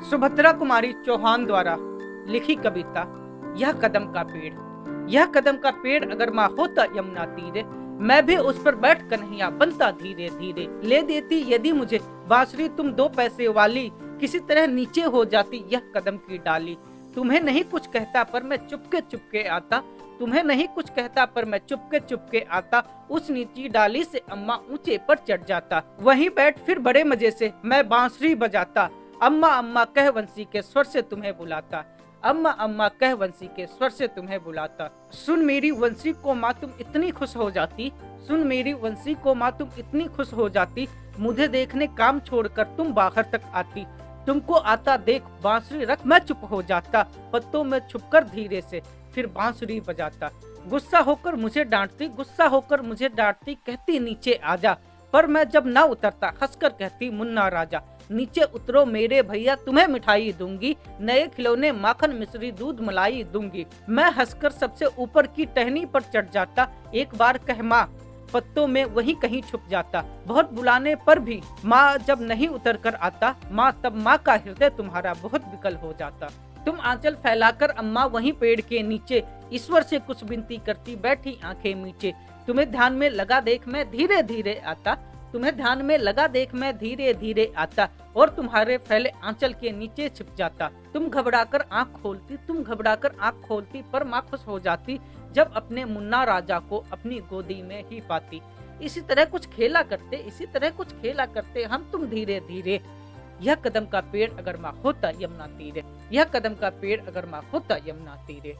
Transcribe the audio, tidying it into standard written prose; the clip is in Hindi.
सुभद्रा कुमारी चौहान द्वारा लिखी कविता यह कदम का पेड़। यह कदम का पेड़ अगर माँ होता यमुना तीरे, मैं भी उस पर बैठ कन्हैया बनता धीरे धीरे। ले देती यदि मुझे बांसुरी तुम 2 पैसे वाली, किसी तरह नीचे हो जाती यह कदम की डाली। तुम्हें नहीं कुछ कहता पर मैं चुपके चुपके आता, तुम्हें नहीं कुछ कहता पर मैं चुपके चुपके आता। उस नीची डाली से अम्मा ऊंचे पर चढ़ जाता, वहीं बैठ फिर बड़े मजे से मैं बांसुरी बजाता। अम्मा अम्मा कह वंशी के स्वर से तुम्हें बुलाता, अम्मा अम्मा कह वंशी के स्वर से तुम्हें बुलाता। सुन मेरी वंशी को माँ तुम इतनी खुश हो जाती, सुन मेरी वंशी को माँ तुम इतनी खुश हो जाती। मुझे देखने काम छोड़कर तुम बाहर तक आती, तुमको आता देख बांसुरी रख मैं चुप हो जाता। पत्तों में छुपकर धीरे से फिर बांसुरी बजाता। गुस्सा होकर मुझे डांटती, गुस्सा होकर मुझे डांटती, कहती नीचे आजा। पर मैं जब ना उतरता हंसकर कहती मुन्ना राजा। नीचे उतरो मेरे भैया तुम्हें मिठाई दूंगी, नए खिलौने माखन मिश्री दूध मलाई दूंगी। मैं हंसकर सबसे ऊपर की टहनी पर चढ़ जाता, एक बार कह माँ पत्तों में वहीं कहीं छुप जाता। बहुत बुलाने पर भी माँ जब नहीं उतर कर आता, माँ तब माँ का हृदय तुम्हारा बहुत विकल हो जाता। तुम आंचल फैलाकर अम्मा वहीं पेड़ के नीचे ईश्वर से कुछ विनती करती बैठी आंखें मीचे। तुम्हें ध्यान में लगा देख मैं धीरे धीरे आता, तुम्हें ध्यान में लगा देख मैं धीरे धीरे आता और तुम्हारे फैले आंचल के नीचे छिप जाता। तुम घबराकर आंख खोलती, तुम घबराकर आंख खोलती पर माँ खुश हो जाती जब अपने मुन्ना राजा को अपनी गोदी में ही पाती। इसी तरह कुछ खेला करते, इसी तरह कुछ खेला करते हम तुम धीरे धीरे। यह कदम का पेड़ अगर माँ होता यमुना तीरे, यह कदम का पेड़ अगर माँ होता यमुना तीरे।